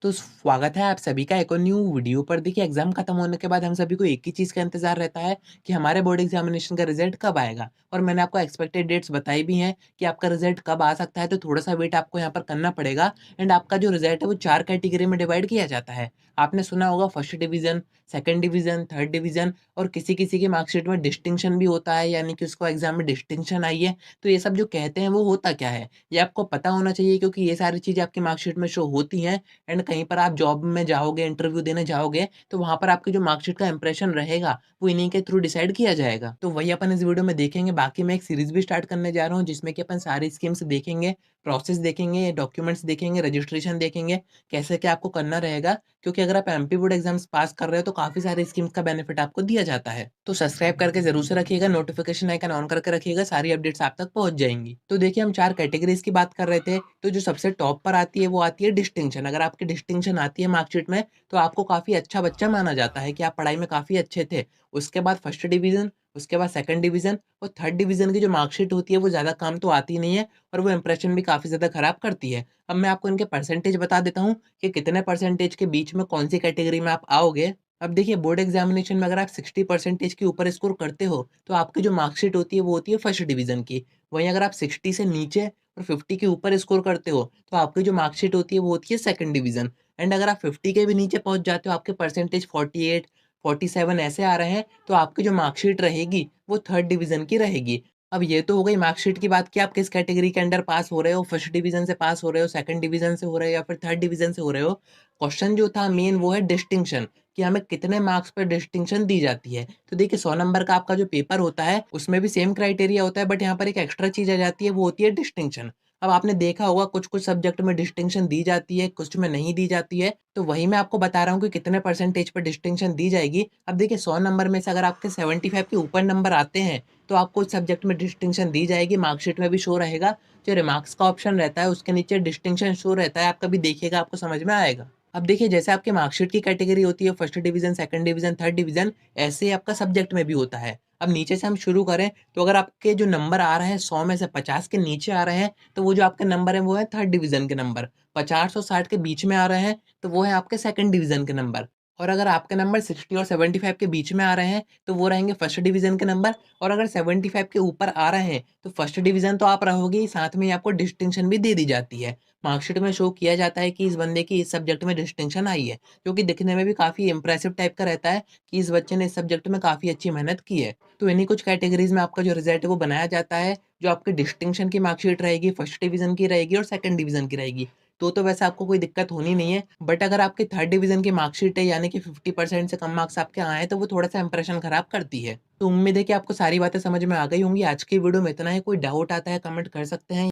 तो स्वागत है आप सभी का एक और न्यू वीडियो पर। देखिए एग्जाम खत्म होने के बाद हम सभी को एक ही चीज़ का इंतज़ार रहता है कि हमारे बोर्ड एग्जामिनेशन का रिजल्ट कब आएगा। और मैंने आपको एक्सपेक्टेड डेट्स बताई भी हैं कि आपका रिजल्ट कब आ सकता है, तो थोड़ा-सा वेट आपको यहाँ पर करना पड़ेगा। एंड आपका जो रिजल्ट है वो 4 कैटेगरी में डिवाइड किया जाता है। आपने सुना होगा first division, second division, third division और किसी-किसी की मार्कशीट में डिस्टिंक्शन भी होता है, यानी कि उसको एग्जाम में डिस्टिंक्शन आई है। तो ये सब जो कहते हैं वो होता क्या है? ये आपको पता होना चाहिए, क्योंकि ये सारी चीज़ें आपकी मार्कशीट में शो होती हैं। एंड कहीं पर आप जॉब में जाओगे, इंटरव्यू देने जाओगे, तो वहाँ पर आपकी जो मार्कशीट का इंप्रेशन रहेगा, वो इन्हीं के थ्रू डिसाइड किया जाएगा। तो वही अपन इस वीडियो में देखेंगे। बाकी मैं एक सीरीज़ भी स्टार्ट करने जा रहा हूँ, जिसमें कि अपन सारी स्कीम्स देखेंगे, प्रोसेस देखेंगे, डॉक्यूमेंट्स देखेंगे, रजिस्ट्रेशन देखेंगे, कैसे क्या आपको करना रहेगा। क्योंकि अगर आप एमपी बोर्ड एग्ज़ाम्स पास कर रहे हो, तो काफ़ी सारी स्कीम्स का बेनिफिट आपको दिया जाता है। तो सब्सक्राइब करके ज़रूर से रखिएगा, नोटिफ़िकेशन आइकन ऑन करके रखिएगा, सारी अपडेट्स आप तक पहुँच जाएँगी। तो देखिए हम 4 कैटेगरीज़ की बात कर रहे थे, तो जो सबसे टॉप पर आती है वो आती है डिस्टिंक्शन। अगर आपकी डिस्टिंक्शन आती है मार्कशीट में, तो आपको काफ़ी अच्छा बच्चा माना जाता है कि आप पढ़ाई में काफ़ी अच्छे थे। उसके बाद फर्स्ट डिवीज़न, उसके बाद सेकंड डिवीज़न और थर्ड डिवीज़न की जो मार्कशीट होती है वो ज़्यादा काम तो आती नहीं है, और वो इंप्रेशन भी काफ़ी ज़्यादा खराब करती है। अब मैं आपको इनके परसेंटेज बता देता हूँ कि कितने परसेंटेज के बीच में कौन-सी कैटेगरी में आप आओगे। अब देखिए बोर्ड एग्ज़ामिनेशन में अगर आप 60% के ऊपर स्कोर करते हो, तो आपकी जो मार्कशीट होती है वो होती है फर्स्ट डिवीज़न की। वहीं अगर आप 60 से नीचे और 50 के ऊपर स्कोर करते हो, तो आपकी जो मार्कशीट होती है वो होती है सेकंड डिवीज़न। एंड अगर आप 50 के भी नीचे पहुँच जाते हो, आपके परसेंटेज 48, 47 ऐसे आ रहे हैं, तो आपकी जो मार्कशीट रहेगी वो थर्ड डिवीज़न की रहेगी। अब ये तो हो गई मार्कशीट की बात कि आप किस कैटेगरी के अंडर पास हो रहे हो, फर्स्ट डिवीज़न से पास हो रहे हो, सेकंड डिवीज़न से हो रहे हो या फिर थर्ड डिवीज़न से हो रहे हो। क्वेश्चन जो था मेन वो है डिस्टिंक्शन, कि हमें कितने मार्क्स पर डिस्टिंक्शन दी जाती है। तो देखिए 100 नंबर का आपका जो पेपर होता है, उसमें भी सेम क्राइटेरिया होता है, बट यहाँ पर एक एक्स्ट्रा चीज़ आ जाती है, वो होती है डिस्टिंक्शन। अब आपने देखा होगा कुछ-कुछ सब्जेक्ट में डिस्टिंक्शन दी जाती है, कुछ में नहीं दी जाती है। तो वही मैं आपको बता रहा हूँ कि कितने परसेंटेज पर डिस्टिंक्शन दी जाएगी। अब देखिए 100 नंबर में से अगर आपके 75 के ऊपर नंबर आते हैं, तो आपको उस सब्जेक्ट में डिस्टिंक्शन दी जाएगी, मार्कशीट में भी शो रहेगा। जो रिमार्क्स का ऑप्शन रहता है उसके नीचे डिस्टिंक्शन शो रहता है, आप कभी देखिएगा, आपको समझ में आएगा। अब देखिए जैसे आपकी मार्कशीट की कैटेगरी होती है first division, second division, third division, ऐसे ही आपका सब्जेक्ट में भी होता है। अब नीचे से हम शुरू करें, तो अगर आपके जो नंबर आ रहे हैं 100 में से 50 के नीचे आ रहे हैं, तो वो जो आपके नंबर हैं वो है थर्ड डिवीज़न के नंबर। 50 और 60 के बीच में आ रहे हैं, तो वो है आपके सेकंड डिवीज़न के नंबर। और अगर आपके नंबर 60 और 75 के बीच में आ रहे हैं, तो वो रहेंगे फर्स्ट डिवीज़न के नंबर। और अगर 75 के ऊपर आ रहे हैं, तो फर्स्ट डिवीज़न तो आप रहोगे ही, साथ में ही आपको डिस्टिंक्शन भी दे दी जाती है। मार्कशीट में शो किया जाता है कि इस बंदे की इस सब्जेक्ट में डिस्टिंक्शन आई है, जो कि दिखने में भी काफ़ी इंप्रेसिव टाइप का रहता है कि इस बच्चे ने इस सब्जेक्ट में काफ़ी अच्छी मेहनत की है। तो इन्हीं कुछ कैटेगरीज़ में आपका जो रिज़ल्ट है वो बनाया जाता है, जो आपकी डिस्टिंक्शन की मार्कशीट रहेगी, फर्स्ट डिवीज़न की रहेगी और सेकंड डिवीज़न की रहेगी। तो वैसे आपको कोई दिक्कत होनी नहीं है, बट अगर आपकी थर्ड डिवीज़न की मार्कशीट है, यानी कि 50% से कम मार्क्स आपके आए हैं, तो वो थोड़ा-सा इंप्रेशन खराब करती है। तो उम्मीद है कि आपको सारी बातें समझ में आ गई होंगी। आज की वीडियो में इतना ही। कोई डाउट आता है कमेंट कर सकते हैं।